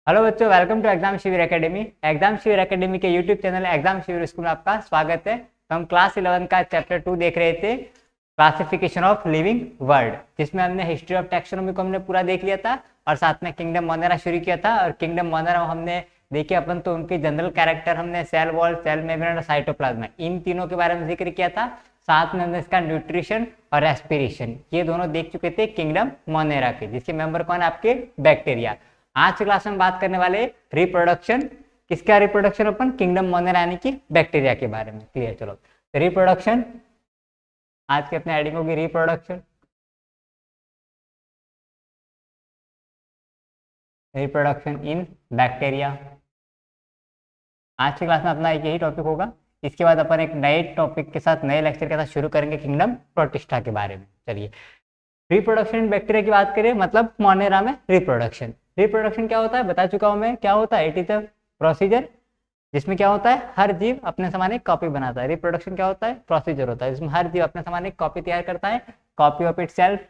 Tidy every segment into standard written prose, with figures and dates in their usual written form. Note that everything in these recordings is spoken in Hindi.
हेलो बच्चों, वेलकम टू एग्जाम शिविर एकेडमी। एग्जाम शिविर एकेडमी के यूट्यूब चैनल एग्जाम शिविर स्कूल में आपका स्वागत है। तो हम क्लास 11 का चैप्टर 2 देख रहे थे, क्लासिफिकेशन ऑफ लिविंग वर्ड, जिसमें हमने हिस्ट्री ऑफ टैक्सोनॉमी को हमने पूरा देख लिया था और साथ में किंगडम मोनेरा शुरू किया था। और किंगडम मोनेरा हमने देखे अपन तो उनके जनरल कैरेक्टर हमने सेल वॉल, सेल मेम्ब्रेन और साइटोप्लाज्म, इन तीनों के बारे में जिक्र किया था। साथ में हमने इसका न्यूट्रिशन और रेस्पिरेशन ये दोनों देख चुके थे किंगडम मोनेरा के, जिसके मेंबर कौन है आपके बैक्टीरिया। आज की क्लास में बात करने वाले रिप्रोडक्शन, किसका रिप्रोडक्शन अपन किंगडम मोनेरा यानी कि बैक्टीरिया के बारे में। क्लियर, चलो रिप्रोडक्शन आज के अपने हेडिंग होगी रिप्रोडक्शन। रिप्रोडक्शन इन बैक्टीरिया आज की क्लास में अपना एक यही टॉपिक होगा। इसके बाद अपन एक नए टॉपिक के साथ, नए लेक्चर के साथ शुरू करेंगे किंगडम प्रोटिस्टा के बारे में। चलिए, रिप्रोडक्शन इन बैक्टीरिया की बात करें, मतलब मोनेरा में रिप्रोडक्शन। रिप्रोडक्शन क्या होता है बता चुका हूं मैं, क्या होता है। इट इज अ प्रोसीजर जिसमें क्या होता है, हर जीव अपने समान एक कॉपी बनाता है। रिप्रोडक्शन क्या होता है, प्रोसीजर होता है जिसमें हर जीव अपने समान एक कॉपी तैयार करता है। Copy of itself,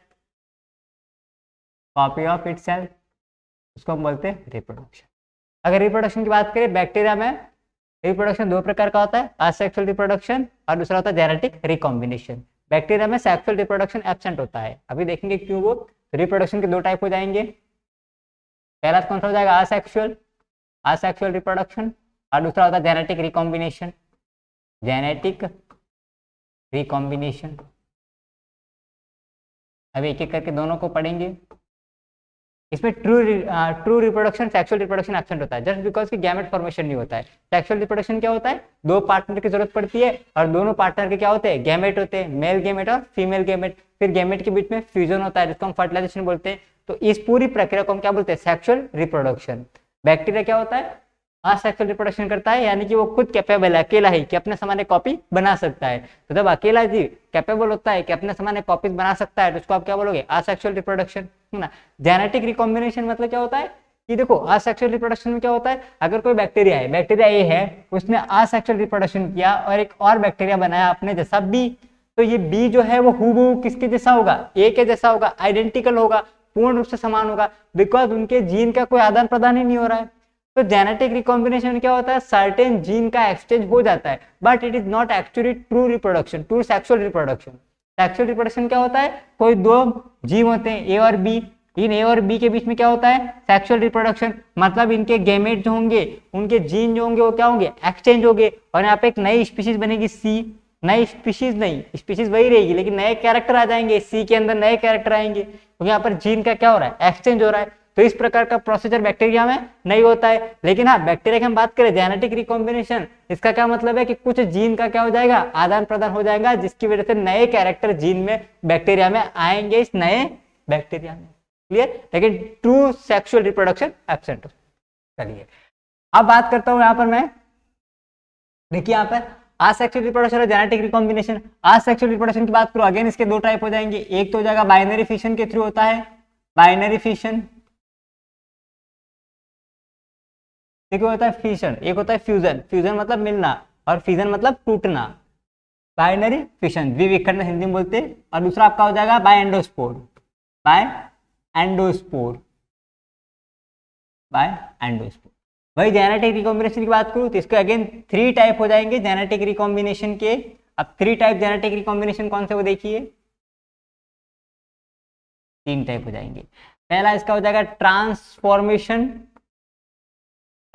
copy of itself, उसको हम बोलते हैं रिप्रोडक्शन। अगर रिप्रोडक्शन की बात करें बैक्टीरिया में, रिप्रोडक्शन दो प्रकार का होता है, असेक्सुअल रिप्रोडक्शन और दूसरा होता है जेनेटिक रिकॉम्बिनेशन। बैक्टीरिया में सेक्सुअल रिप्रोडक्शन एब्सेंट होता है, अभी देखेंगे क्यों। वो रिप्रोडक्शन के दो टाइप हो जाएंगे। पहला कौन सा हो जाएगा, असेक्सुअल, असेक्सुअल रिप्रोडक्शन, और दूसरा होता है जेनेटिक रिकॉम्बिनेशन, जेनेटिक रिकॉम्बिनेशन। अब एक एक करके दोनों को पढ़ेंगे। इसमें true reproduction, sexual reproduction absent होता है, जस्ट बिकॉज की गैमेट फॉर्मेशन नहीं होता है। सेक्सुअल रिप्रोडक्शन क्या होता है, दो पार्टनर की जरूरत पड़ती है और दोनों पार्टनर के क्या होते हैं, गैमेट होते हैं, मेल गैमेट और फीमेल गैमेट। फिर गैमेट के बीच में फ्यूजन होता है जिसको हम फर्टिलाइजेशन बोलते हैं। तो इस पूरी प्रक्रिया को हम क्या बोलते हैं, सेक्सुअल रिप्रोडक्शन। बैक्टीरिया क्या होता है, असेक्सुअल रिप्रोडक्शन करता है, यानी कि वो खुद कैपेबल है अकेला ही कि अपने समान कॉपी बना सकता है। तो जब अकेला जीव कैपेबल होता है कि अपने समान कॉपीज बना सकता है तो उसको आप क्या बोलोगे, असेक्सुअल रिप्रोडक्शन, है ना। जेनेटिक रिकॉम्बिनेशन मतलब क्या होता है कि देखो, असेक्सुअल रिप्रोडक्शन में क्या होता है, अगर कोई बैक्टीरिया है, बैक्टीरिया ए है, उसने असेक्सुअल रिप्रोडक्शन किया और एक और बैक्टीरिया बनाया अपने जैसा बी, तो ये बी जो है वो हूबहू किसके जैसा होगा, ए के जैसा होगा, आइडेंटिकल होगा, पूर्ण रूप से समान होगा, बिकॉज उनके जीन का कोई आदान प्रदान ही नहीं हो रहा है। तो जेनेटिक रिकॉम्बिनेशन क्या होता है, सर्टेन जीन का एक्सचेंज हो जाता है, but it is not actually true reproduction, true sexual reproduction. Sexual reproduction क्या होता है, कोई दो जीव होते हैं ए और बी, इन ए और बी के बीच में क्या होता है, सेक्सुअल रिप्रोडक्शन, मतलब इनके गैमेट जो होंगे, उनके जीन जो होंगे वो क्या होंगे, एक्सचेंज होंगे, और यहाँ पे एक नई स्पीशीज बनेगी सी। नई स्पीशीज नहीं, स्पीशीज वही रहेगी लेकिन नए कैरेक्टर आ जाएंगे, सी के अंदर नए कैरेक्टर आएंगे, क्योंकि यहाँ पर जीन का क्या हो रहा है, एक्सचेंज हो रहा है। तो इस प्रकार का प्रोसीजर बैक्टीरिया में नहीं होता है। लेकिन हाँ, बैक्टीरिया की हम बात करें जेनेटिक रिकॉम्बिनेशन, इसका क्या मतलब है कि कुछ जीन का क्या हो जाएगा, आदान प्रदान हो जाएगा, जिसकी वजह से नए कैरेक्टर जीन में बैक्टीरिया में आएंगे, इस नए बैक्टीरिया में। क्लियर, लेकिन ट्रू सेक्सुअल रिप्रोडक्शन एब्सेंट। चलिए, अब बात करता हूं यहां पर मैं, देखिए यहां पर असेक्सुअल रिप्रोडक्शन और जेनेटिक रिकॉम्बिनेशन। असेक्सुअल रिप्रोडक्शन की बात करो, अगेन इसके दो टाइप हो जाएंगे। एक तो हो जाएगा बाइनरी फिशन के थ्रू होता है, बाइनरी फिशन, एक होता है फिशन, एक होता है फ्यूजन। फ्यूजन मतलब मिलना और फिजन मतलब टूटना। बाइनरी फिशन, द्विविखंडन हिंदी में बोलते हैं। और दूसरा आपका हो जाएगा by endospore, by endospore, by endospore. वही जेनेटिक रिकॉम्बिनेशन की बात करूं तो इसके अगेन थ्री टाइप हो जाएंगे जेनेटिक रिकॉम्बिनेशन के। अब थ्री टाइप जेनेटिक रिकॉम्बिनेशन कौन से वो देखिए, तीन टाइप हो जाएंगे। पहला इसका हो जाएगा ट्रांसफॉर्मेशन,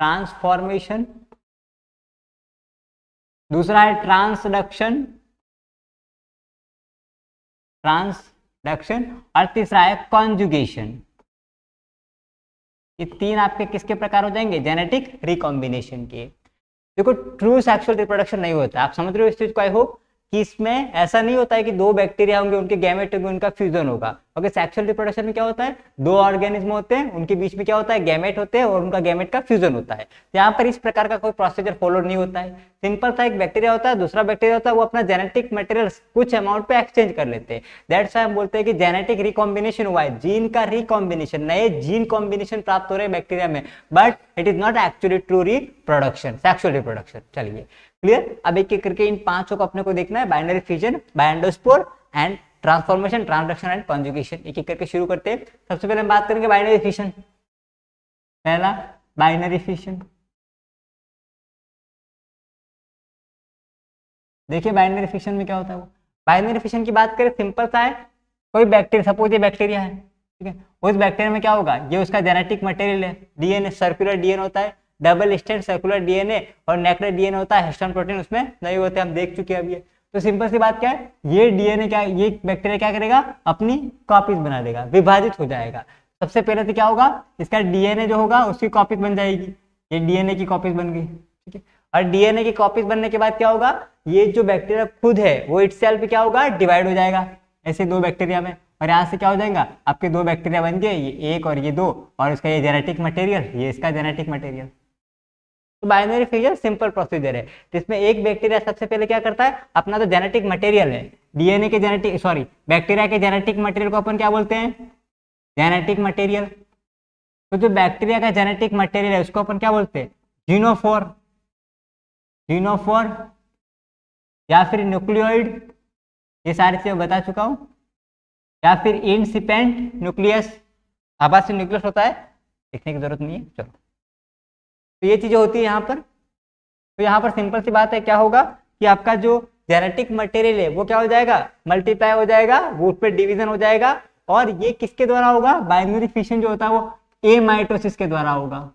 ट्रांसफॉर्मेशन, दूसरा है ट्रांसडक्शन, ट्रांसडक्शन, और तीसरा है कॉन्जुगेशन। ये तीन आपके किसके प्रकार हो जाएंगे, जेनेटिक रिकॉम्बिनेशन के। देखो, ट्रू सेक्सुअल रिप्रोडक्शन नहीं होता, आप समझ रहे हो इस चीज को, आई होप कि इसमें ऐसा नहीं होता है कि दो बैक्टीरिया होंगे, उनके गैमेट होंगे, उनका फ्यूजन होगा। ओके, सेक्सुअल रिप्रोडक्शन में क्या होता है, दो ऑर्गेनिज्म होते हैं, उनके बीच में क्या होता है, गैमेट होते हैं और उनका गैमेट का फ्यूजन होता है। यहाँ पर इस प्रकार का कोई प्रोसीजर फॉलो नहीं होता है। सिंपल सा, एक बैक्टीरिया होता है, दूसरा बैक्टीरिया होता है, वो अपना जेनेटिक मटेरियल कुछ अमाउंट पे एक्सचेंज कर लेते हैं। दैट्स व्हाई हम बोलते हैं कि जेनेटिक रिकॉम्बिनेशन हुआ है, जीन का रिकॉम्बिनेशन, नए जीन कॉम्बिनेशन प्राप्त हो रहे हैं बैक्टीरिया में, but it is not actually true reproduction, sexual reproduction. चलिए, क्लियर। अब एक एक करके इन पांचों को अपने को देखना है, binary fission, by endospore and transformation, transduction and conjugation. एक एक करके शुरू करते हैं। सबसे पहले हम बात करेंगे बाइनरी फिशन। पहला बाइनरी फिशन। देखिए बाइनरी फिशन में क्या होता है, वो बाइनरी फिशन की बात करें सिंपल सा है, कोई बैक्टीरिया, सपोज ये बैक्टीरिया है, ठीक है, उस बैक्टीरिया में क्या होगा, ये उसका जेनेटिक मटेरियल है, डीएनए, सर्कुलर डीएनए होता है, डबल स्टैंड सर्कुलर डीएनए और नेक्लेट डीएनए होता है, हिस्टोन प्रोटीन उसमें नहीं होते, हम देख चुके हैं अब ये। तो सिंपल सी बात क्या है, ये डीएनए क्या, ये बैक्टीरिया क्या करेगा, अपनी कॉपीज बना देगा, विभाजित हो जाएगा। सबसे पहले तो क्या होगा, इसका डीएनए जो होगा उसकी कॉपीज बन जाएगी, ये डीएनए की कॉपीज बन गई, ठीक है। और डीएनए की कॉपीज बनने के बाद क्या होगा, ये जो बैक्टीरिया खुद है वो इटसेल्फ क्या होगा, डिवाइड हो जाएगा ऐसे दो बैक्टीरिया में, और यहाँ से क्या हो जाएगा, आपके दो बैक्टीरिया बन गए, ये एक और ये दो, और इसका ये जेनेटिक मटेरियल, ये इसका जेनेटिक मटेरियल। तो बाइनरी फिशन सिंपल प्रोसीजर है, जिसमें एक बैक्टीरिया सबसे पहले क्या करता है, अपना तो जेनेटिक मटेरियल है, डीएनए के जेनेटिक, सॉरी बैक्टीरिया के जेनेटिक मटेरियल को अपन क्या बोलते हैं, जेनेटिक मटेरियल। तो जो बैक्टीरिया का जेनेटिक मटेरियल है उसको अपन क्या बोलते हैं, जीनोफोर, जीनोफोर या फिर न्यूक्लियोइड, ये सारी चीजें बता चुका हूं, या फिर इनसिपेंट न्यूक्लियस, आभासी न्यूक्लियस होता है, लिखने की जरूरत नहीं है, चलो। तो ये चीजें होती है यहाँ पर। तो यहाँ पर सिंपल सी बात है, क्या होगा कि आपका जो जेनेटिक मटेरियल है वो क्या हो जाएगा, मल्टीप्लाई हो जाएगा, वो उस पर डिवीजन हो जाएगा, और ये किसके द्वारा होगा, बाइनरी फिशन जो होता है वो एमाइटोसिस के द्वारा होगा,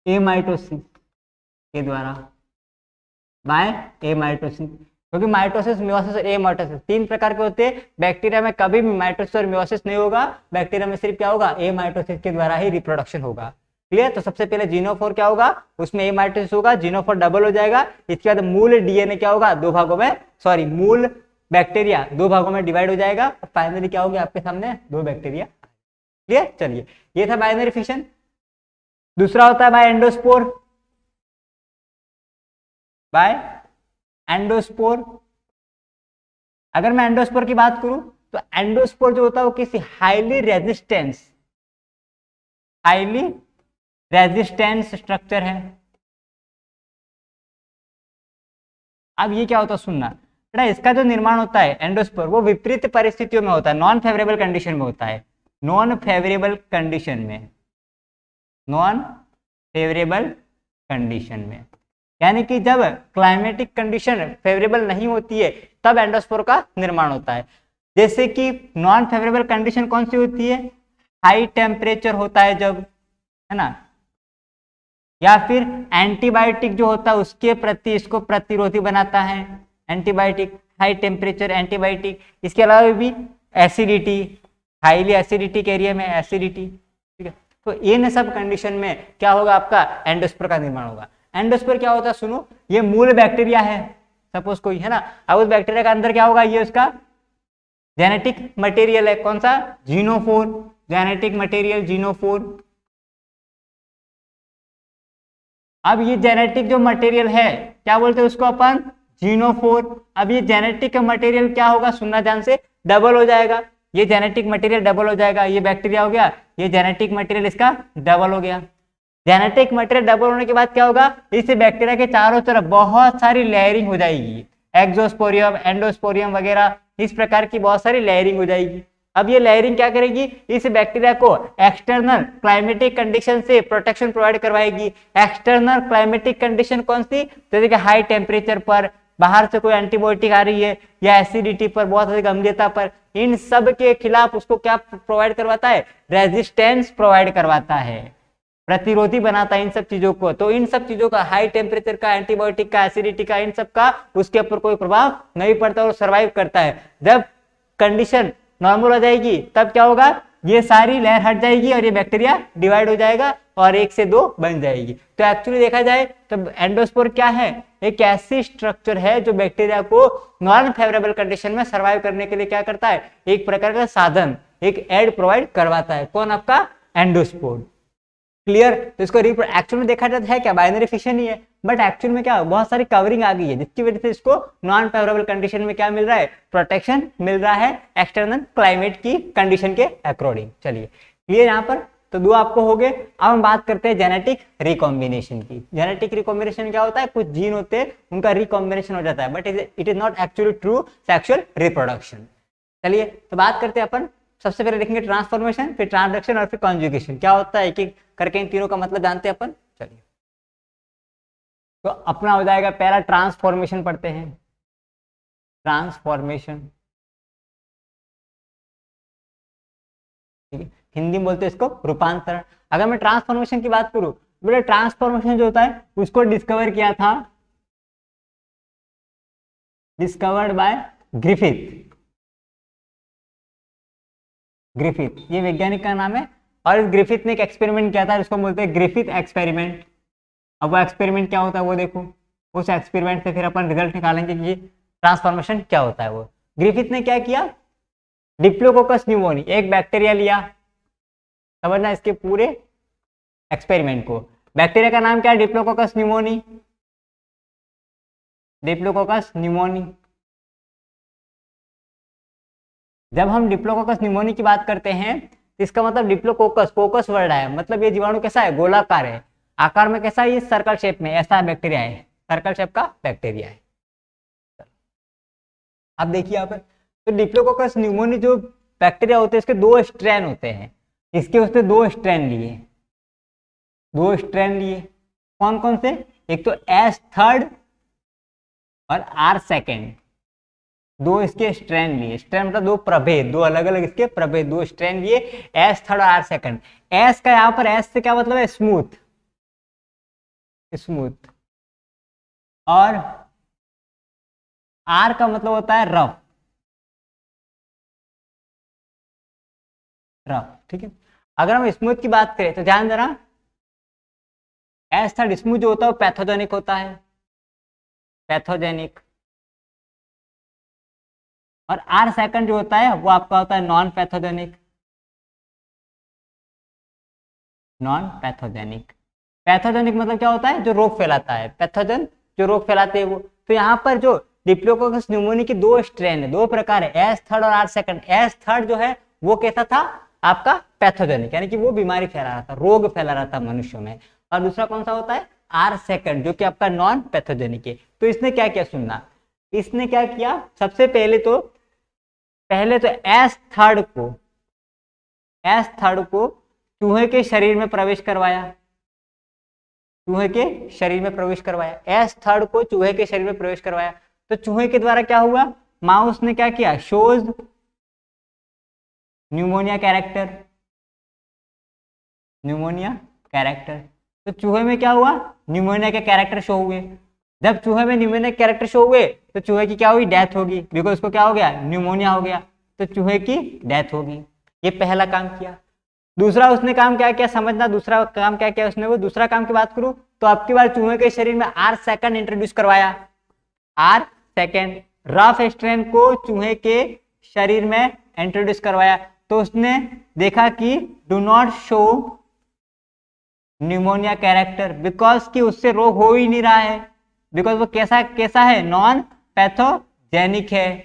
एमाइटोसिस के द्वारा, बाय एमाइटोसिस। क्योंकि माइटोसिस, मियोसिस और एमाइटोसिस तीन प्रकार के होते हैं, बैक्टीरिया में कभी भी माइटोसिस और मियोसिस नहीं होगा, बैक्टीरिया में सिर्फ क्या होगा, एमाइटोसिस के द्वारा ही रिप्रोडक्शन होगा। क्लियर। तो सबसे पहले जीनोफोर क्या होगा, उसमें एमाइटोसिस होगा, जीनोफोर डबल हो जाएगा, इसके बाद मूल डीएनए क्या होगा, दो भागों में, सॉरी मूल बैक्टीरिया दो भागों में डिवाइड हो जाएगा, और फाइनली क्या होगा आपके सामने, दो बैक्टीरिया। क्लियर। चलिए ये था बाइनरी फिशन। दूसरा होता है बाय एंडोस्पोर, बाय एंडोस्पोर। अगर मैं एंडोस्पोर की बात करूं तो एंडोस्पोर जो होता है वो किसी हाईली रेजिस्टेंस स्ट्रक्चर है। अब ये क्या होता है, सुनना बेटा, इसका जो निर्माण होता है एंडोस्पोर वो विपरीत परिस्थितियों में होता है, नॉन फेवरेबल कंडीशन में होता है, नॉन फेवरेबल कंडीशन में, नॉन फेवरेबल कंडीशन में, यानी कि जब क्लाइमेटिक कंडीशन फेवरेबल नहीं होती है तब एंडोस्पोर का निर्माण होता है। जैसे कि नॉन फेवरेबल कंडीशन कौन सी होती है, हाई टेम्परेचर होता है जब, है ना, या फिर एंटीबायोटिक जो होता है उसके प्रति इसको प्रतिरोधी बनाता है, एंटीबायोटिक, हाई टेम्परेचर एंटीबायोटिक। इसके अलावा भी एसिडिटी, हाईली एसिडिटिक एरिया में एसिडिटी, ठीक है। तो इन सब कंडीशन में क्या होगा, आपका एंडोस्पोर का निर्माण होगा। एंडोस्पोर क्या होता है, सुनो, ये मूल बैक्टीरिया है, सपोज कोई है ना, अब उस बैक्टीरिया का अंदर क्या होगा, ये उसका जेनेटिक मटेरियल है, कौन सा, जीनोफोर, जेनेटिक मटेरियल जीनोफोर। अब ये जेनेटिक जो मटेरियल है क्या बोलते हैं उसको अपन, जीनोफोर। अब ये जेनेटिक मटेरियल क्या होगा, सुनना ध्यान से, डबल हो जाएगा, ये जेनेटिक मटेरियल डबल हो जाएगा, ये बैक्टीरिया हो गया, ये जेनेटिक मटेरियल इसका डबल हो गया। जेनेटिक मटेरियल डबल होने के बाद क्या होगा, इस बैक्टीरिया के चारों तरफ बहुत सारी लेयरिंग हो जाएगी, एक्सोस्पोरियम, एंडोस्पोरियम वगैरह, इस प्रकार की बहुत सारी लेयरिंग हो जाएगी। अब ये लेयरिंग क्या करेगी, इस बैक्टीरिया को एक्सटर्नल क्लाइमेटिक कंडीशन से प्रोटेक्शन प्रोवाइड करवाएगी। एक्सटर्नल क्लाइमेटिक कंडीशन कौन सी, जैसे कि हाई टेम्परेचर पर, बाहर से कोई एंटीबायोटिक आ रही है, या एसिडिटी पर, बहुत अधिक अम्लीयता पर, इन सब के खिलाफ उसको क्या प्रोवाइड करवाता है, रेजिस्टेंस प्रोवाइड करवाता है, प्रतिरोधी बनाता है इन सब चीजों को। तो इन सब चीजों का, हाई टेम्परेचर का, एंटीबायोटिक का, एसिडिटी का, इन सब का उसके ऊपर कोई प्रभाव नहीं पड़ता और सर्वाइव करता है। जब कंडीशन नॉर्मल हो जाएगी तब क्या होगा, ये सारी लेयर हट जाएगी और ये बैक्टीरिया डिवाइड हो जाएगा और एक से दो बन जाएगी। तो एक्चुअली देखा जाए तो एंडोस्पोर क्या है, एक ऐसी स्ट्रक्चर है जो बैक्टीरिया को नॉन फेवरेबल कंडीशन में सर्वाइव करने के लिए क्या करता है, एक प्रकार का साधन, एक एड प्रोवाइड करवाता है। कौन, आपका एंडोस्पोर। क्लियर। तो इसको एक्चुअल में देखा जाता है क्या, बाइनरी फिशन ही है, बट एक्चुअल में क्या बहुत सारी कवरिंग आ गई है जिसकी वजह से इसको नॉन फेवरेबल कंडीशन में क्या मिल रहा है, प्रोटेक्शन मिल रहा है एक्सटर्नल क्लाइमेट की कंडीशन के अकॉर्डिंग। चलिए क्लियर यहाँ पर। तो दो आपको हो गए। अब हम बात करते हैं जेनेटिक रिकॉम्बिनेशन की। जेनेटिक रिकॉम्बिनेशन क्या होता है, कुछ जीन होते हैं उनका रिकॉम्बिनेशन हो जाता है, but it is not actually true sexual reproduction. चलिए तो बात करते हैं अपन सबसे पहले देखेंगे ट्रांसफॉर्मेशन, फिर ट्रांसडक्शन और फिर कॉन्जुगेशन। क्या होता है एक एक करके इन तीनों का मतलब जानते हैं अपन। चलिए, तो अपना हो जाएगा पहला ट्रांसफॉर्मेशन पढ़ते हैं। ट्रांसफॉर्मेशन, ठीक है, हिंदी में बोलते हैं इसको रूपांतरण। अगर मैं ट्रांसफॉर्मेशन की बात करूं, बोले ट्रांसफॉर्मेशन जो होता है उसको डिस्कवर किया था, डिस्कवर्ड बाय ग्रिफिथ। ग्रिफिथ ये वैज्ञानिक का नाम है, और इस ग्रिफिथ ने एक एक्सपेरिमेंट किया था जिसको बोलते हैं ग्रिफिथ एक्सपेरिमेंट। अब वो एक्सपेरिमेंट क्या होता है वो देखो, उस एक्सपेरिमेंट से फिर अपन रिजल्ट निकालेंगे कि ट्रांसफॉर्मेशन क्या होता है। वो ग्रिफिथ ने क्या किया, डिप्लोकोकस न्यूमोनी एक बैक्टीरिया लिया, समझना इसके पूरे एक्सपेरिमेंट को। बैक्टीरिया का नाम क्या है, डिप्लोकोकस न्यूमोनी, डिप्लोकोकस न्यूमोनी। जब हम डिप्लोकोकस न्यूमोनी की बात करते हैं तो इसका मतलब डिप्लोकोकस, कोकस वर्ड है, मतलब ये जीवाणु कैसा है, गोलाकार है, आकार में कैसा है, ये सर्कल शेप में, ऐसा बैक्टीरिया है, सर्कल शेप का बैक्टीरिया है। अब देखिए यहाँ पर, तो डिप्लोकोकस न्यूमोनी जो बैक्टीरिया होते हैं इसके दो स्ट्रेन होते हैं, इसके उसने दो स्ट्रेन लिए, दो स्ट्रेन लिए। कौन कौन से, एक तो एस थर्ड और आर सेकेंड, दो इसके स्ट्रेन लिए। स्ट्रेन मतलब दो प्रभेद, दो अलग अलग इसके प्रभेद, दो स्ट्रेन लिए, एस थर्ड और आर सेकेंड। एस का यहाँ पर, एस से क्या मतलब है, स्मूथ, स्मूथ, और आर का मतलब होता है रफ, रफ, ठीक है। अगर हम स्मूथ की बात करें तो ध्यान देना, एस थर्ड स्मूथ जो होता है वो पैथोजेनिक होता है, पैथोजेनिक, और आर सेकंड जो होता है वो आपका होता है non pathogenic, non pathogenic. Pathogenic मतलब क्या होता है, जो रोग फैलाता है, पैथोजन जो रोग फैलाते हैं वो। तो यहाँ पर जो डिप्लोकोकस न्यूमोनी की दो स्ट्रेन है, दो प्रकार है, एस थर्ड और आर सेकंड। एस थर्ड जो है वो कैसा था आपका, पैथोजेनिक, यानी कि वो बीमारी फैला रहा था, रोग फैला रहा था मनुष्यों में। और दूसरा कौन सा होता है, आर सेकंड, जो कि आपका नॉन पैथोजेनिक है। तो इसने क्या किया सुनना, इसने क्या किया, सबसे पहले तो एस थर्ड को, एस थर्ड को चूहे के शरीर में प्रवेश करवाया, चूहे के शरीर में प्रवेश करवाया, एस थर्ड को चूहे के शरीर में प्रवेश करवाया। तो चूहे के द्वारा क्या हुआ, माउस ने क्या किया, shows pneumonia character, pneumonia character. तो चूहे में क्या हुआ, न्यूमोनिया के कैरेक्टर शो हुए। जब चूहे में न्यूमोनिया के कैरेक्टर शो हुए तो चूहे की क्या हुई, डेथ होगी, बिकॉज उसको क्या हो गया, न्यूमोनिया हो गया, तो चूहे की डेथ होगी। ये पहला काम किया। दूसरा उसने काम क्या किया, समझना दूसरा काम क्या किया उसने, वो दूसरा काम की बात करूं तो आपकी बार चूहे के शरीर में आर सेकंड इंट्रोड्यूस करवाया, आर सेकंड, रफ स्ट्रेन को चूहे के शरीर में इंट्रोड्यूस करवाया। तो उसने देखा कि do not show pneumonia character, because कि उससे रोग हो ही नहीं रहा है, बिकॉज वो कैसा कैसा है, नॉन पैथोजेनिक है।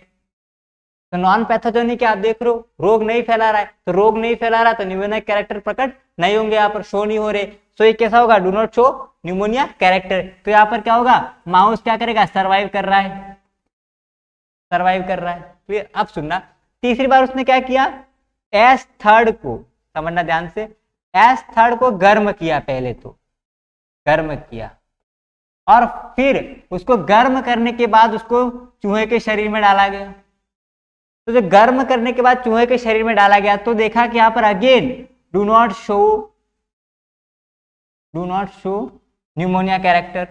तो नॉन पैथोजेनिक आप देख रहे हो, रोग नहीं फैला रहा है, तो रोग नहीं फैला रहा तो न्यूमोनिया कैरेक्टर प्रकट नहीं होंगे, यहाँ पर शो नहीं हो रहे। तो ये कैसा होगा, do not show pneumonia character. तो यहाँ पर क्या होगा, माउस क्या करेगा, सर्वाइव कर रहा है, सर्वाइव कर रहा है। फिर अब सुनना, तीसरी बार उसने क्या किया, एस थर्ड को, समझना ध्यान से, एस थर्ड को गर्म किया, पहले तो गर्म किया, और फिर उसको गर्म करने के बाद उसको चूहे के शरीर में डाला गया। तो जो गर्म करने के बाद चूहे के शरीर में डाला गया तो देखा कि यहाँ पर again do not show pneumonia character.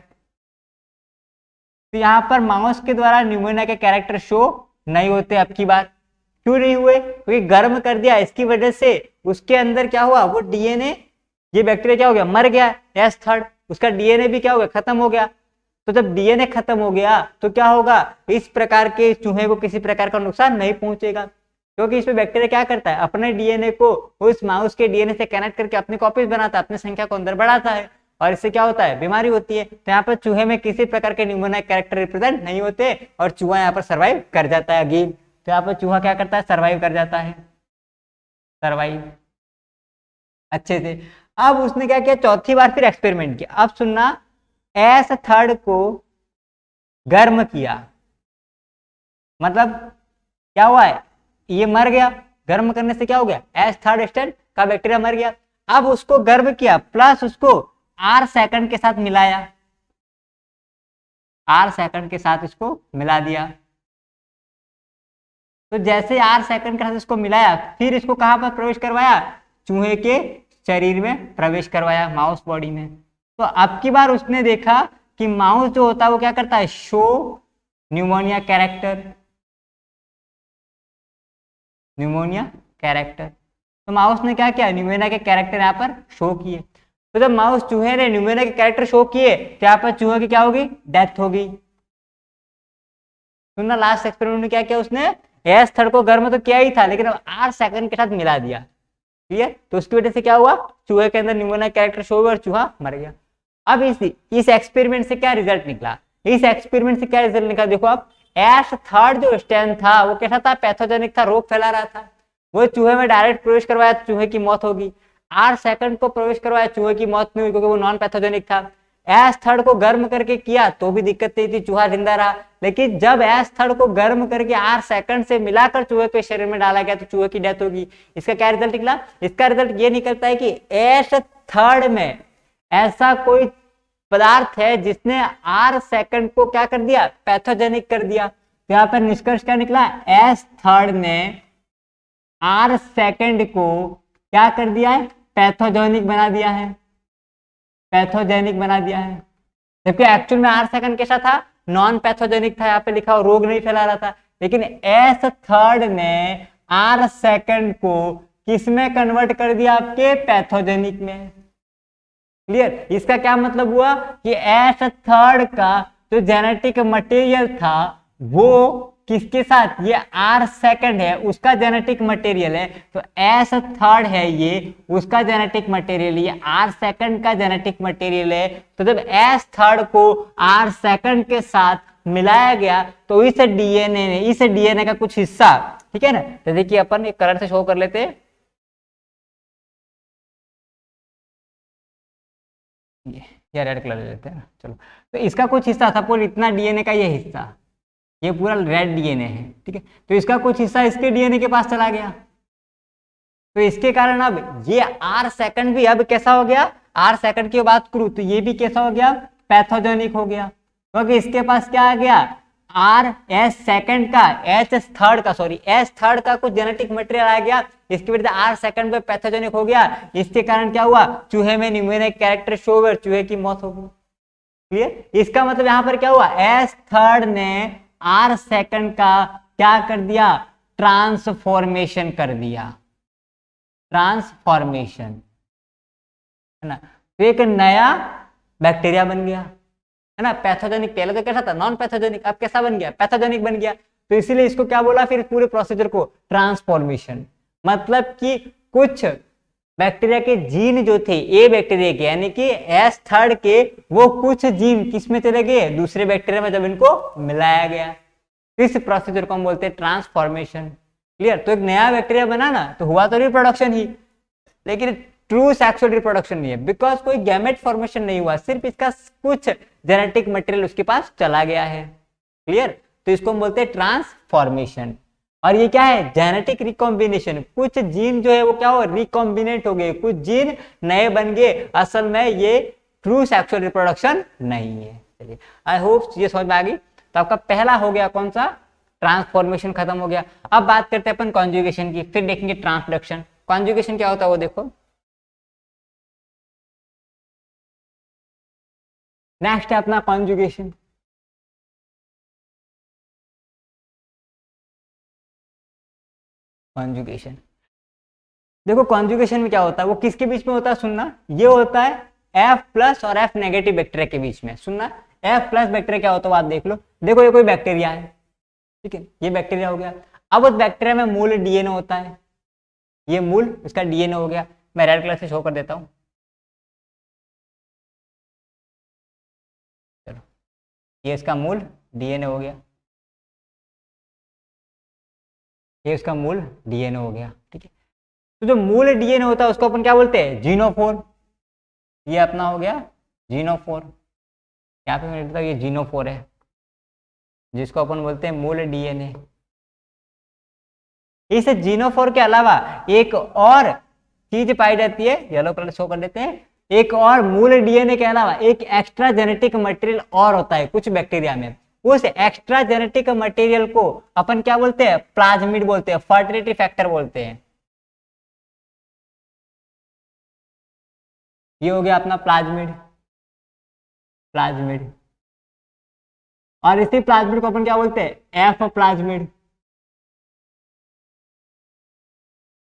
तो यहाँ पर माउस के द्वारा न्यूमोनिया के कैरेक्टर शो नहीं होते। अब की बार क्यों नहीं हुए, क्योंकि गर्म कर दिया, इसकी वजह से उसके अंदर क्या हुआ, वो डीएनए, ये बैक्टीरिया क्या हो गया, मर गया, एस थर्ड, उसका डीएनए भी क्या हो गया, खत्म हो गया। तो जब डीएनए खत्म हो गया तो क्या होगा, इस प्रकार के चूहे को किसी प्रकार का नुकसान नहीं पहुंचेगा, क्योंकि इसमें बैक्टीरिया क्या करता है, अपने डीएनए को उस माउस के डीएनए से कनेक्ट करके अपनी कॉपीज बनाता है, अपनी संख्या को अंदर बढ़ाता है, और इससे क्या होता है, बीमारी होती है। तो यहाँ पर चूहे में किसी प्रकार के न्यूमोनिया कैरेक्टर रिप्रेजेंट नहीं होते और चूहा यहाँ पर सर्वाइव कर जाता है अगेन। तो यहाँ पर चूहा क्या करता है, सर्वाइव कर जाता है, सर्वाइव अच्छे से। अब उसने क्या किया, चौथी बार फिर एक्सपेरिमेंट किया। अब सुनना, एस थर्ड को गर्म किया, मतलब क्या हुआ है, ये मर गया, गर्म करने से क्या हो गया, एस थर्ड स्टेज का बैक्टीरिया मर गया। अब उसको गर्म किया प्लस उसको आर सेकंड के साथ मिलाया, आर सेकंड के साथ इसको मिला दिया। तो जैसे आर सेकंड के साथ इसको मिलाया, फिर इसको कहां पर प्रवेश करवाया, चूहे के शरीर में प्रवेश करवाया, माउस बॉडी में। तो अब की बार उसने देखा कि माउस जो होता है वो क्या करता है, show pneumonia character, pneumonia character. तो माउस ने क्या किया, न्यूमोनिया के कैरेक्टर यहाँ पर शो किए। तो जब माउस चूहे ने न्यूमोनिया के कैरेक्टर शो किए तो यहाँ पर चूहे की क्या होगी, डेथ होगी। सुनना, लास्ट एक्सपेरिमेंट में क्या किया उसने, एस थर्ड को गर्म तो किया ही था, लेकिन अब आर सेकंड के साथ मिला दिया। क्लियर। तो उसकी वजह से क्या हुआ, चूहे के अंदर न्यूमोनिया कैरेक्टर शो हुआ और चूहा मर गया। अब इस एक्सपेरिमेंट से क्या रिजल्ट निकला, इस एक्सपेरिमेंट से क्या रिजल्ट निकला, देखो आप, एस थर्ड जो स्ट्रेन था वो कैसा था, पैथोजेनिक था, रोग फैला रहा था। वो चूहे में डायरेक्ट प्रवेश करवाया तो चूहे की मौत होगी। आर सेकंड को प्रवेश करवाया, चूहे की मौत नहीं हुई क्योंकि वो नॉन पैथोजेनिक था। एस थर्ड को गर्म करके किया तो भी दिक्कत नहीं थी, चूहा जिंदा रहा। लेकिन जब एस थर्ड को गर्म करके आर सेकंड से मिलाकर चूहे के शरीर में डाला गया तो चूहे की डेथ होगी। इसका क्या रिजल्ट निकला, इसका रिजल्ट ये निकलता है कि एस थर्ड में ऐसा कोई पदार्थ है जिसने आर सेकंड को क्या कर दिया, पैथोजेनिक कर दिया। तो यहाँ पर निष्कर्ष क्या निकला, एस थर्ड ने आर सेकंड को क्या कर दिया है, पैथोजेनिक बना दिया है, पैथोजेनिक बना दिया है। जबकि एक्चुअल में आर सेकंड कैसा था, नॉन पैथोजेनिक था, यहाँ पे लिखा हो रोग नहीं फैला रहा था। लेकिन एस थर्ड ने आर सेकंड को किसमें कन्वर्ट कर दिया, आपके पैथोजेनिक में। क्लियर। इसका क्या मतलब हुआ कि एस थर्ड का जो जेनेटिक मटेरियल था वो किसके साथ, ये आर सेकंड है उसका जेनेटिक मटेरियल है, तो एस थर्ड है ये उसका जेनेटिक मटेरियल, ये आर सेकंड का जेनेटिक मटेरियल है। तो जब एस थर्ड को आर सेकंड के साथ मिलाया गया तो इस डीएनए का कुछ हिस्सा, ठीक है ना, तो देखिए अपन एक कलर से शो कर लेते हैं, ये रेड कलर ले लेते हैं, चलो। तो इसका कुछ हिस्सा, सपोज इतना डीएनए का ये हिस्सा, ये पूरा रेड डीएनए है, ठीक है। तो इसका कुछ हिस्सा इसके डीएनए के पास चला गया, तो इसके कारण अब ये आर सेकंड भी अब कैसा हो गया, आर सेकंड की बात करूं तो ये भी कैसा हो गया, पैथोजेनिक हो गया। क्योंकि इसके पास क्या आ गया, आर एस सेकंड का एस थर्ड का कुछ जेनेटिक मटेरियल आ गया, इसकी वजह से आर सेकंड पे पैथोजेनिक हो गया। इसके कारण क्या हुआ, चूहे में न्यूमोनिया कैरेक्टर शो हुआ, चूहे की मौत हो गई। क्लियर। इसका मतलब यहां पर क्या हुआ, एस थर्ड ने आर सेकंड का क्या कर दिया, ट्रांसफॉर्मेशन कर दिया, ट्रांसफॉर्मेशन, है ना। तो एक नया बैक्टीरिया बन गया, है ना। पैथोजेनिक पहले तो कैसा था, नॉन पैथोजेनिक, अब कैसा बन गया, पैथोजेनिक बन गया। तो इसीलिए इसको क्या बोला फिर पूरे प्रोसीजर को, ट्रांसफॉर्मेशन। मतलब कि कुछ बैक्टीरिया के जीन जो थे ए बैक्टीरिया के, यानी कि एस थर्ड के, वो कुछ जीन किस में चले गए, दूसरे बैक्टीरिया में, जब इनको मिलाया गया। इस प्रोसीजर को हम बोलते हैं ट्रांसफॉर्मेशन। क्लियर। तो एक नया बैक्टीरिया बना ना, तो हुआ तो रिप्रोडक्शन ही, लेकिन ट्रू सेक्सुअल रिप्रोडक्शन नहीं है, बिकॉज कोई गैमेट फॉर्मेशन नहीं हुआ, सिर्फ इसका कुछ जेनेटिक मटेरियल उसके पास चला गया है। क्लियर। तो इसको हम बोलते हैं ट्रांसफॉर्मेशन। और ये क्या है, जेनेटिक रिकॉम्बिनेशन। कुछ जीन जो है वो क्या हो, रिकॉम्बिनेट हो गए, कुछ जीन नए बन गए, असल में ये ट्रू सेक्सुअल रिप्रोडक्शन नहीं है। चलिए, आई होप ये समझ में आ गई। तो आपका पहला हो गया कौन सा, ट्रांसफॉर्मेशन खत्म हो गया। अब बात करते हैं अपन कॉन्जुगेशन की, फिर देखेंगे ट्रांसडक्शन। कॉन्जुगेशन क्या होता है वो देखो, नेक्स्ट है अपना कॉन्जुगेशन। कॉन्जुगेशन देखो, कॉन्जुगेशन में क्या होता है, वो किसके बीच में होता है, सुनना, ये होता है F प्लस और F नेगेटिव बैक्टीरिया के बीच में। सुनना, F प्लस बैक्टीरिया क्या होता है, बात देख लो। देखो ये कोई बैक्टीरिया है, ठीक है, ये बैक्टीरिया हो गया। अब उस बैक्टीरिया में मूल डीएनए होता है, ये मूल इसका डीएनए हो गया। मैं रेड कलर से शो कर देता हूं, चलो, ये इसका मूल डीएनए हो गया, ये इसका मूल डीएनए हो गया, ठीक है। तो जो मूल डीएनए होता है उसको अपन क्या बोलते हैं, जीनोफोर। ये अपना हो गया जीनोफोर, यहाँ पे मैं लिखता हूँ ये जीनोफोर है, जिसको अपन बोलते हैं मूल डीएनए। इस जीनोफोर के अलावा एक और चीज पाई जाती है, येलो कलर शो कर देते हैं, एक और मूल डीएनए के अलावा एक एक्स्ट्रा जेनेटिक मटेरियल और होता है कुछ बैक्टीरिया में। उस एक्स्ट्रा जेनेटिक मटेरियल को अपन क्या बोलते हैं, प्लाज्मिड बोलते हैं, फर्टिलिटी फैक्टर बोलते हैं। ये हो गया अपना प्लाज्मिड, प्लाज्मिड। और इसी प्लाज्मिड को अपन क्या बोलते हैं, एफ प्लाज्मिड,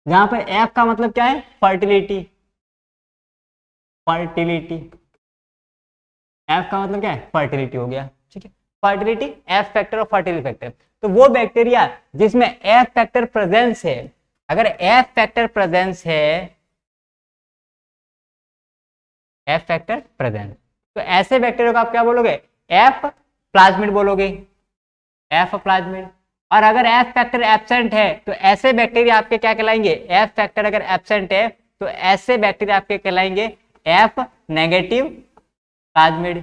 जहां पर एफ का मतलब क्या है, फर्टिलिटी, फर्टिलिटी। एफ का मतलब क्या है, फर्टिलिटी हो गया, ठीक है। फर्टिलिटी, एफ फैक्टर और फर्टिलिटी फैक्टर। तो वो बैक्टीरिया जिसमें एफ फैक्टर प्रेजेंस है, अगर एफ फैक्टर प्रेजेंस है, एफ फैक्टर प्रेजेंस, तो ऐसे बैक्टीरिया को आप क्या बोलोगे, एफ प्लाज्मिड बोलोगे, एफ प्लाज्मिड। और अगर एफ फैक्टर एब्सेंट है तो ऐसे बैक्टीरिया आपके क्या कहलाएंगे, एफ फैक्टर अगर एब्सेंट है तो ऐसे बैक्टीरिया आपके कहलाएंगे एफ नेगेटिव प्लाज्मिड।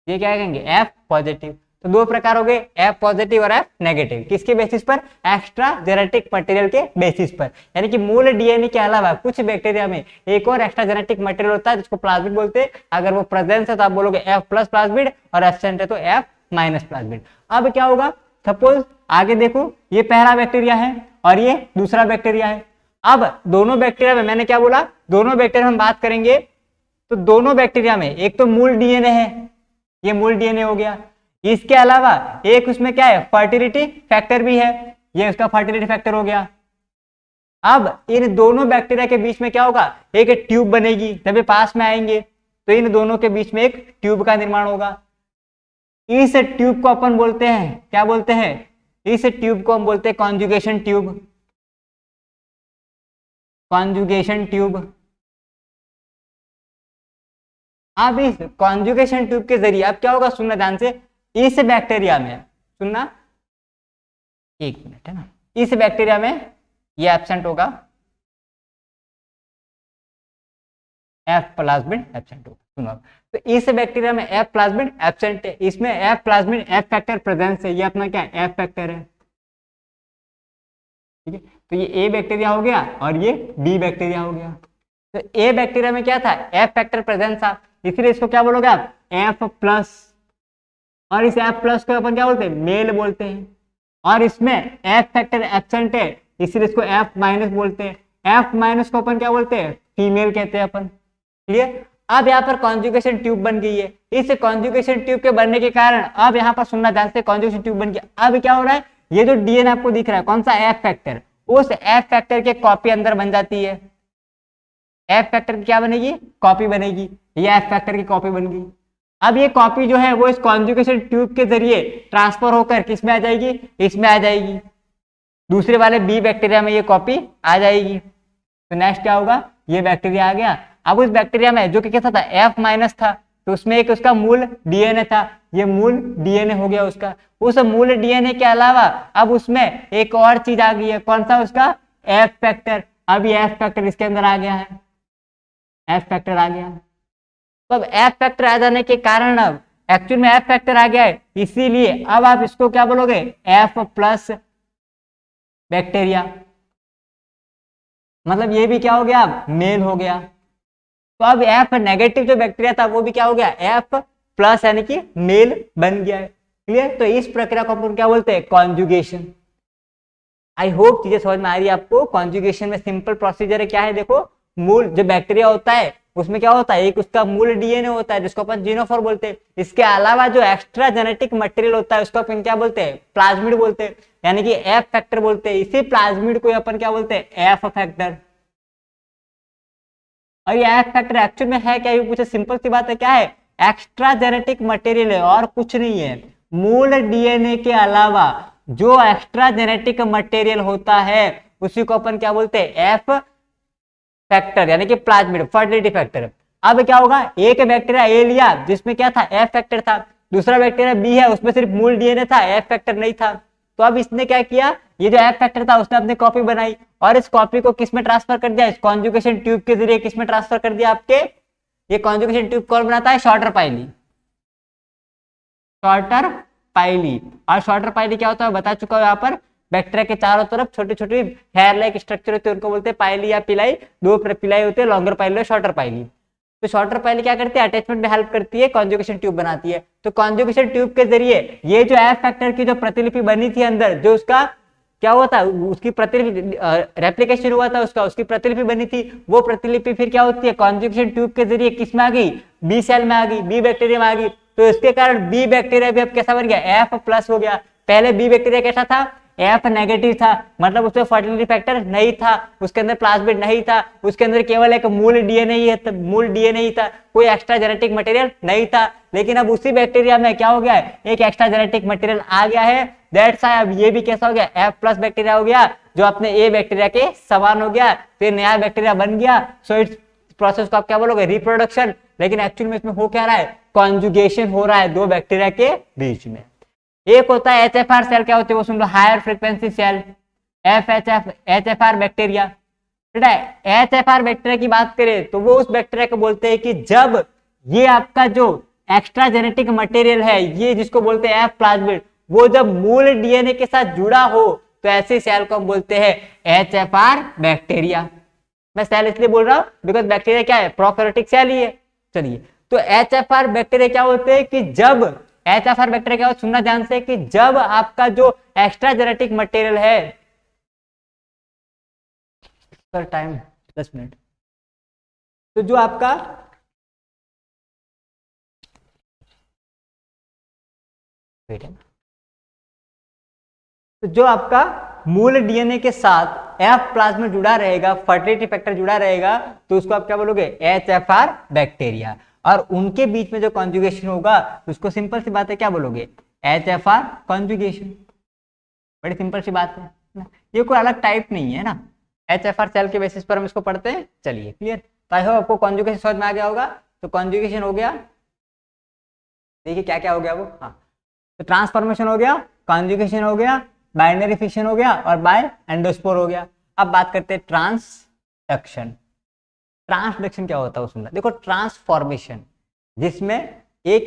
ये क्या कहेंगे, एफ पॉजिटिव। तो दो प्रकार हो गए, एफ पॉजिटिव और एफ नेगेटिव। किसके बेसिस पर, एक्स्ट्रा जेनेटिक मटेरियल के बेसिस पर। यानी कि मूल डीएनए के अलावा कुछ बैक्टीरिया में एक और एक्स्ट्रा जेनेटिक मटेरियल होता है जिसको प्लाज्मिड बोलते हैं। अगर वो प्रेजेंस है तो आप बोलोगे एफ प्लस प्लाज्मिड, और एब्सेंट है तो एफ माइनस प्लाज्मिड। अब क्या होगा, सपोज आगे देखो, ये पहला बैक्टीरिया है और ये दूसरा बैक्टीरिया है। अब दोनों बैक्टीरिया में मैंने क्या बोला, दोनों बैक्टीरिया हम बात करेंगे तो दोनों बैक्टीरिया में एक तो मूल डीएनए है, ये मूल डीएनए हो गया, इसके अलावा एक उसमें क्या है, फर्टिलिटी फैक्टर भी है, ये उसका फर्टिलिटी फैक्टर हो गया। अब इन दोनों बैक्टीरिया के बीच में क्या होगा, एक ट्यूब बनेगी, जब ये पास में आएंगे तो इन दोनों के बीच में एक ट्यूब का निर्माण होगा। इस ट्यूब को अपन बोलते हैं, क्या बोलते हैं, इस ट्यूब को हम बोलते हैं कॉन्जुगेशन ट्यूब, कॉन्जुगेशन ट्यूब। अब इस कॉन्जुगेशन ट्यूब के जरिए अब क्या होगा, सुनना ध्यान से, इस बैक्टीरिया में, सुनना एक मिनट है ना, इस बैक्टीरिया में ये एब्सेंट होगा, एफ प्लाज्मिड एब्सेंट होगा। सुनो, तो इस बैक्टीरिया में एफ प्लाज्मिड एब्सेंट है, इसमें F plasmid F factor presence है, ये अपना क्या है, एफ फैक्टर है, ठीक है। तो ये ए बैक्टीरिया हो गया और ये बी बैक्टीरिया हो गया। तो ए बैक्टीरिया में क्या था, एफ फैक्टर प्रेजेंस था, इसलिए इसको क्या बोलोगे आप, एफ प्लस। और इस एफ प्लस को अपन क्या बोलते हैं, मेल बोलते हैं। और इसमें एफ फैक्टर एब्सेंट है, इसलिए इसको एफ माइनस बोलते हैं। एफ माइनस को अपन क्या बोलते हैं, फीमेल कहते हैं अपन, क्लियर। अब यहाँ पर कॉन्जुगेशन ट्यूब बन गई है। इस कॉन्जुगेशन ट्यूब के बनने के कारण अब यहाँ पर सुनना ध्यान से, कॉन्जुगेशन ट्यूब बन गया। अब क्या हो रहा है, ये जो डीएनए आपको दिख रहा है, कौन सा, एफ फैक्टर, उस एफ फैक्टर के कॉपी अंदर बन जाती है। एफ फैक्टर की क्या बनेगी, कॉपी बनेगी, ये एफ फैक्टर की कॉपी बन गई। अब ये कॉपी जो है वो इस कॉन्जुगेशन ट्यूब के जरिए ट्रांसफर होकर किस में आ जाएगी, इसमें आ जाएगी, दूसरे वाले बी बैक्टीरिया में ये कॉपी आ जाएगी। तो नेक्स्ट क्या होगा, ये बैक्टीरिया आ गया। अब उस बैक्टीरिया में जो कि कैसा था, एफ माइनस था, तो उसमें एक उसका मूल डीएनए था, ये मूल डीएनए हो गया उसका। उस मूल डीएनए के अलावा अब उसमें एक और चीज आ गई है, कौन सा, उसका एफ फैक्टर। अब ये एफ फैक्टर इसके अंदर आ गया है, एफ फैक्टर आ गया। तो अब एफ फैक्टर आ जाने के कारण अब एक्चुअल में एफ फैक्टर आ गया है, इसीलिए अब आप इसको क्या बोलोगे, एफ प्लस बैक्टीरिया। मतलब ये भी क्या हो गया, अब मेल हो गया। तो अब एफ नेगेटिव जो बैक्टीरिया था वो भी क्या हो गया, एफ प्लस यानी कि मेल बन गया है, क्लियर। तो इस प्रक्रिया को अपन क्या बोलते हैं, कॉन्जुगेशन। आई होप चीजें समझ में आ रही है आपको। कॉन्जुगेशन में सिंपल प्रोसीजर है, क्या है, देखो, मूल जो बैक्टीरिया होता है उसमें क्या होता है, एक उसका मूल डीएनए होता है जिसको अपन जीनोफोर बोलते हैं। इसके अलावा जो एक्स्ट्रा जेनेटिक मटेरियल होता है उसको अपन क्या बोलते हैं, प्लाज्मिड बोलते हैं, यानी कि एफ फैक्टर बोलते हैं। इसी प्लाज्मिड को अपन क्या बोलते हैं, एफ फैक्टर। और ये एफ फैक्टर एक्चुअल में है क्या, ये पूछे, सिंपल सी बात है, क्या है, एक्स्ट्रा जेनेटिक मटेरियल है और कुछ नहीं है। मूल डीएनए के अलावा जो एक्स्ट्रा जेनेटिक मटेरियल होता है उसी को अपन क्या बोलते हैं, एफ फैक्टर, यानी कि प्लाज्मिड, फर्टिलिटी फैक्टर। अब क्या होगा, एक बैक्टीरिया ए लिया जिसमें क्या था, एफ फैक्टर था, दूसरा बैक्टीरिया बी है उसमें सिर्फ मूल डीएनए था, एफ फैक्टर नहीं था। तो अब इसने क्या किया, ये जो एफ फैक्टर था उसने अपनी कॉपी बनाई और इस कॉपी को किस में ट्रांसफर कर दिया, इस कॉन्जुगेशन ट्यूब के जरिए किस में ट्रांसफर कर दिया, आपके ये कॉन्जुगेशन ट्यूब कौन बनाता है, शॉर्टर पाइली, शॉर्टर पाइली। और शॉर्टर पाइली क्या होता है बता चुका हूं यहाँ पर, बैक्टीरिया के चारों तरफ छोटी छोटी हेयर लाइक स्ट्रक्चर होते हैं, उनको बोलते हैं पाइली या पिलाई। दो पिलाई होते हैं, लॉन्गर पाइली और शॉर्टर पाइली। तो शॉर्टर पाइली क्या करती है, अटैचमेंट में हेल्प करती है, कॉन्जुगेशन ट्यूब बनाती है। तो कॉन्जुगेशन ट्यूब के जरिए ये जो एफ फैक्टर की जो प्रतिलिपि बनी थी अंदर, जो उसका क्या हुआ था, उसकी प्रतिलिपि रेप्लिकेशन हुआ था उसका, उसकी प्रतिलिपि बनी थी, वो प्रतिलिपि फिर क्या होती है, कॉन्जुगेशन ट्यूब के जरिए किस में आ गई, बी सेल में आ गई, बी बैक्टीरिया में आ गई। तो इसके कारण बी बैक्टीरिया भी अब कैसा बन गया, एफ प्लस हो गया। पहले बी बैक्टीरिया कैसा था, एफ नेगेटिव था, मतलब उसमें फर्टिलिटी फैक्टर नहीं था, उसके अंदर प्लाज्मिड नहीं था, उसके अंदर केवल एक मूल डीएनए ही था, कोई एक्स्ट्रा जेनेटिक मटेरियल नहीं था। लेकिन अब उसी बैक्टीरिया में क्या हो गया है, एक एक्स्ट्रा जेनेटिक मटेरियल आ गया है, दैट्स व्हाई अब ये भी कैसा हो गया, एफ प्लस बैक्टीरिया हो गया, जो अपने ए बैक्टीरिया के समान हो गया, फिर नया बैक्टीरिया बन गया। सो इट्स प्रोसेस को आप क्या बोलोगे, रिप्रोडक्शन। लेकिन एक्चुअल में इसमें हो क्या रहा है, कॉन्जुगेशन हो रहा है दो बैक्टीरिया के बीच में। एक होता है एचएफआर सेल, क्या होती है वो सुन लो, higher frequency cell, HFR bacteria. बेटा एचएफआर बैक्टीरिया की बात करें तो वो उस बैक्टीरिया को बोलते हैं कि जब ये आपका जो एक्स्ट्रा जेनेटिक मटेरियल है, ये जिसको बोलते हैं एफ प्लाज्मिड, वो जब मूल डीएनए के साथ जुड़ा हो, तो ऐसे सेल को हम बोलते हैं एचएफआर बैक्टीरिया। मैं सेल इसलिए बोल रहा हूं बिकॉज बैक्टीरिया क्या है, प्रोकैरियोटिक सेल ही है। चलिए, तो एचएफआर बैक्टीरिया क्या होते हैं कि जब एचएफआर बैक्टीरिया क्या होता, सुनना ध्यान से, कि जब आपका जो एक्स्ट्रा जेनेटिक मटेरियल है, पर टाइम 10 मिनट, तो जो आपका वेट है, तो जो आपका मूल डीएनए के साथ एफ प्लाज्मिड जुड़ा रहेगा, फर्टिलिटी फैक्टर जुड़ा रहेगा, तो उसको आप क्या बोलोगे, एचएफआर बैक्टीरिया। और उनके बीच में जो कॉन्जुगेशन होगा, उसको सिंपल सी बात है क्या बोलोगे, एचएफआर कॉन्जुगेशन। बड़ी सिंपल सी बात है ना, ये कोई अलग टाइप नहीं है ना, एचएफआर सेल के बेसिस पर हम इसको पढ़ते हैं। चलिए क्लियर, तो आई होप आपको कॉन्जुगेशन समझ में आ गया होगा। तो कॉन्जुगेशन हो गया, देखिए क्या क्या हो गया वो, हाँ, तो ट्रांसफॉर्मेशन हो गया, कॉन्जुगेशन हो गया, बाइनरी फिशन हो गया, और बाय एंडोस्पोर हो गया। अब बात करते हैं ट्रांसडक्शन। ट्रांसडक्शन क्या होता है उसमें, देखो ट्रांसफॉर्मेशन, जिसमें एक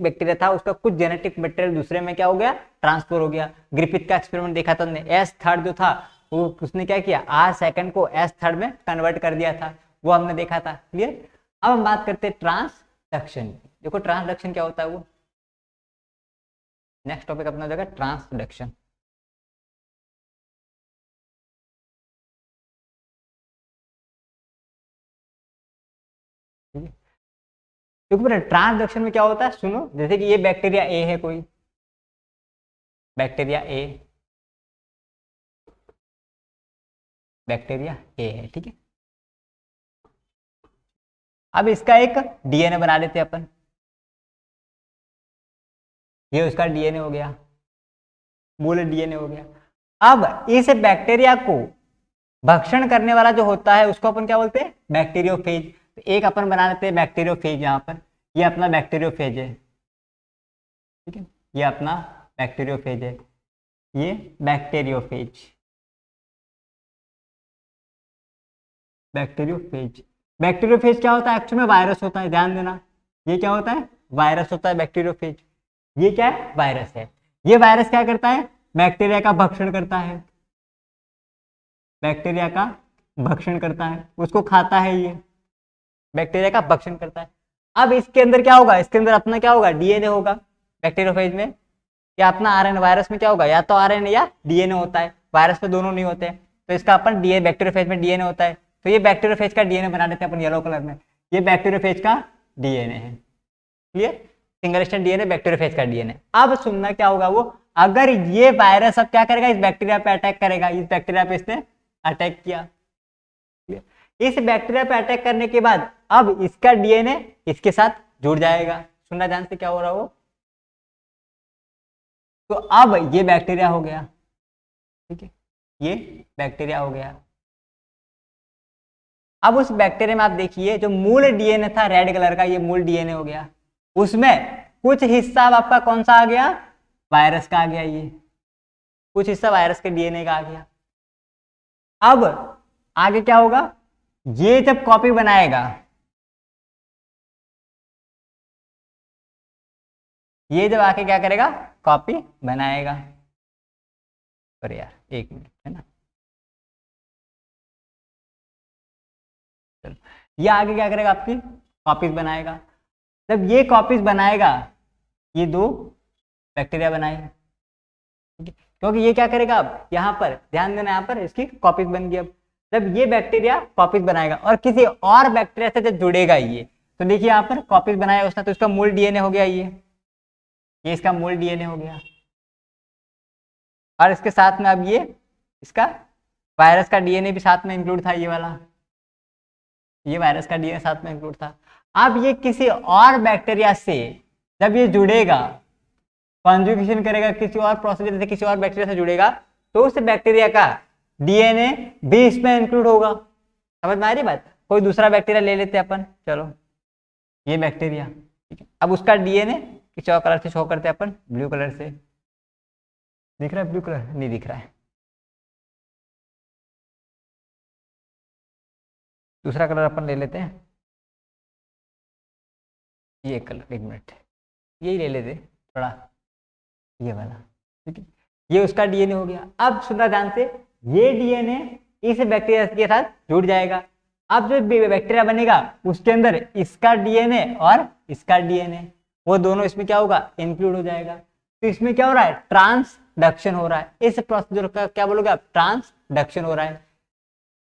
बैक्टीरिया था, उसका कुछ जेनेटिक मटेरियल दूसरे में क्या हो गया, ट्रांसफर हो गया। ग्रिफिथ का एक्सपेरिमेंट देखा था हमने, एस थर्ड जो था वो उसने क्या किया, आर सेकंड को एस थर्ड में कन्वर्ट कर दिया था, वो हमने देखा था। क्लियर, अब हम बात करते हैं ट्रांसडक्शन। देखो ट्रांसडक्शन क्या होता है वो, नेक्स्ट टॉपिक अपना जगह ट्रांसडक्शन। देखो बेटा ट्रांसडक्शन में क्या होता है, सुनो, जैसे कि ये बैक्टीरिया ए है, कोई बैक्टीरिया ए, बैक्टीरिया ए है, ठीक है। अब इसका एक डीएनए बना लेते हैं अपन, ये उसका डीएनए हो गया, मूल डीएनए हो गया। अब इस बैक्टीरिया को भक्षण करने वाला जो होता है उसको अपन क्या बोलते हैं, बैक्टीरियोफेज। तो एक अपन बना लेते हैं बैक्टीरियोफेज, यहाँ पर ये अपना बैक्टीरियोफेज है, ठीक है, ये अपना बैक्टीरियोफेज है, ये बैक्टीरियोफेज, बैक्टीरियोफेज। बैक्टीरियोफेज क्या होता है, एक्चुअली में वायरस होता है, ध्यान देना, ये क्या होता है, वायरस होता है बैक्टीरियोफेज। ये क्या है, वायरस है। ये वायरस क्या करता है, बैक्टीरिया का भक्षण करता है, बैक्टीरिया का भक्षण करता है, उसको खाता है, ये बैक्टीरिया का भक्षण करता है। अब इसके अंदर क्या होगा, इसके अंदर अपना क्या होगा, डीएनए होगा बैक्टीरियोफेज में, या अपना आरएनए। वायरस में क्या होगा, या तो आरएनए या डीएनए होता है, वायरस में दोनों नहीं होते हैं। तो इसका अपन डीएनए, बैक्टीरियोफेज में डीएनए होता है, तो ये बैक्टीरियोफेज का डीएनए बना देते हैं अपन येलो कलर में, ये बैक्टीरियोफेज का डीएनए है। Clear, single strand DNA bacteriophage का डीएनए। अब सुनना क्या होगा वो, अगर ये वायरस अब क्या करेगा, इस बैक्टीरिया पे अटैक करेगा, इस बैक्टीरिया पे इसने अटैक किया, इस बैक्टीरिया पे अटैक करने के बाद अब इसका डीएनए इसके साथ जुड़ जाएगा। सुनना ध्यान से क्या हो रहा हो, तो अब ये बैक्टीरिया हो गया, ठीक है, ये बैक्टीरिया हो गया। अब उस बैक्टीरिया में आप देखिए जो मूल डीएनए था रेड कलर का, ये मूल डीएनए हो गया, उसमें कुछ हिस्सा अब आपका कौन सा आ गया, वायरस का आ गया, ये कुछ हिस्सा वायरस के डीएनए का आ गया। अब आगे क्या होगा, ये जब कॉपी बनाएगा, ये जब आके क्या करेगा, कॉपी बनाएगा, अरे यार एक मिनट, है ना। चलो, ये आगे क्या करेगा, आपकी कॉपीज बनाएगा। जब ये कॉपीज बनाएगा, ये दो बैक्टीरिया बनाएगा, ठीक है? क्योंकि ये क्या करेगा, अब यहाँ पर ध्यान देना, यहाँ पर इसकी कॉपीज बन गई। अब जब ये बैक्टीरिया कॉपीज बनाएगा और किसी और बैक्टीरिया से जब जुड़ेगा ये, तो देखिए यहाँ पर कॉपीज बनाया उसने, तो इसका मूल डीएनए हो गया ये इसका मूल डीएनए हो गया। और इसके साथ में अब ये इसका वायरस का डीएनए भी साथ में इंक्लूड था, ये वाला, ये वायरस का डीएनए साथ में इंक्लूड था। अब ये किसी और बैक्टीरिया से जब ये जुड़ेगा, कॉन्जुगेशन करेगा, किसी और प्रोसीजर से किसी और बैक्टीरिया से जुड़ेगा, तो उस बैक्टीरिया का डीएनए भी इसमें इंक्लूड होगा। समझ में आ रही बात? कोई दूसरा बैक्टीरिया ले लेते हैं अपन, चलो ये बैक्टीरिया, ठीक है। अब उसका डीएनए किसी और कलर से शो करते हैं अपन, ब्लू कलर से। दिख रहा है ब्लू कलर? नहीं दिख रहा है। दूसरा कलर अपन ले लेते हैं, ये कलर, एक मिनट, यही ले लेते थोड़ा, ये वाला, ठीक है। ये उसका डीएनए हो गया। अब सुनना ध्यान से, ये डीएनए इस बैक्टीरिया के साथ जुड़ जाएगा। अब जो बैक्टीरिया बनेगा उसके अंदर इसका डीएनए और इसका डीएनए, वो दोनों इसमें क्या होगा, इंक्लूड हो जाएगा। तो इसमें क्या हो रहा है, ट्रांसडक्शन हो रहा है। इस प्रोसीजर का क्या बोलोगे आप, ट्रांसडक्शन हो रहा है।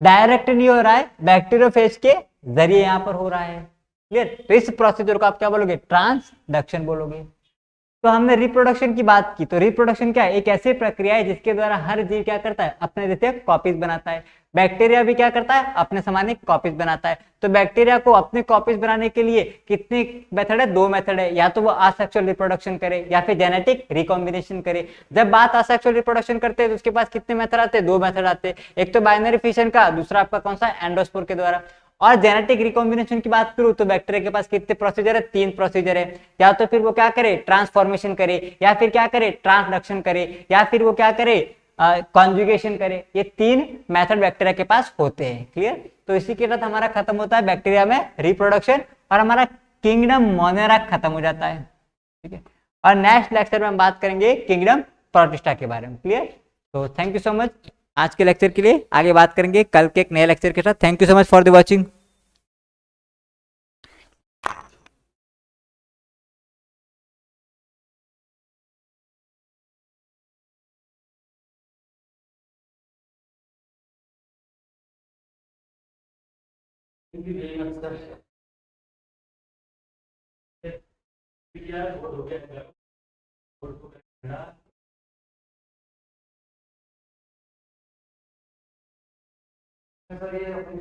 डायरेक्ट नहीं हो रहा है, बैक्टीरियोफेज के जरिए यहाँ पर हो रहा है। क्लियर? तो इस प्रोसीजर को आप क्या बोलोगे, ट्रांसडक्शन बोलोगे। तो हमने रिप्रोडक्शन की बात की, तो रिप्रोडक्शन क्या है, एक ऐसी प्रक्रिया है जिसके द्वारा हर जीव क्या करता है, अपने जैसे कॉपीज बनाता है। बैक्टीरिया भी क्या करता है, अपने समान कॉपीज बनाता है। तो बैक्टीरिया को अपने कॉपीज बनाने के लिए कितने मेथड है, दो मेथड है, या तो वो असेक्सुअल रिप्रोडक्शन करे या फिर जेनेटिक रिकॉम्बिनेशन करे। जब बात असेक्सुअल रिप्रोडक्शन करते हैं तो उसके पास कितने मेथड आते हैं, दो मेथड आते हैं। एक तो बाइनरी फिशन का, दूसरा आपका कौन सा, एंडोस्पोर के द्वारा। और जेनेटिक रिकॉम्बिनेशन की बात करूं तो बैक्टीरिया के पास कितने प्रोसीजर है, तीन प्रोसीजर है। या तो फिर वो क्या करे, ट्रांसफॉर्मेशन करे, या फिर क्या करे, ट्रांसडक्शन करे, या फिर वो क्या करे, कॉन्जुगेशन करे। ये तीन मेथड बैक्टीरिया के पास होते हैं। क्लियर? तो इसी के साथ हमारा खत्म होता है बैक्टीरिया में रिप्रोडक्शन, और हमारा किंगडम मोनेरा खत्म हो जाता है। ठीक है, और नेक्स्ट लेक्चर में हम बात करेंगे किंगडम प्रोटिस्टा के बारे में। क्लियर? तो थैंक यू सो मच आज के लेक्चर के लिए। आगे बात करेंगे कल के एक नए लेक्चर के साथ। Thank you so much for the watching. Sir ये अपनी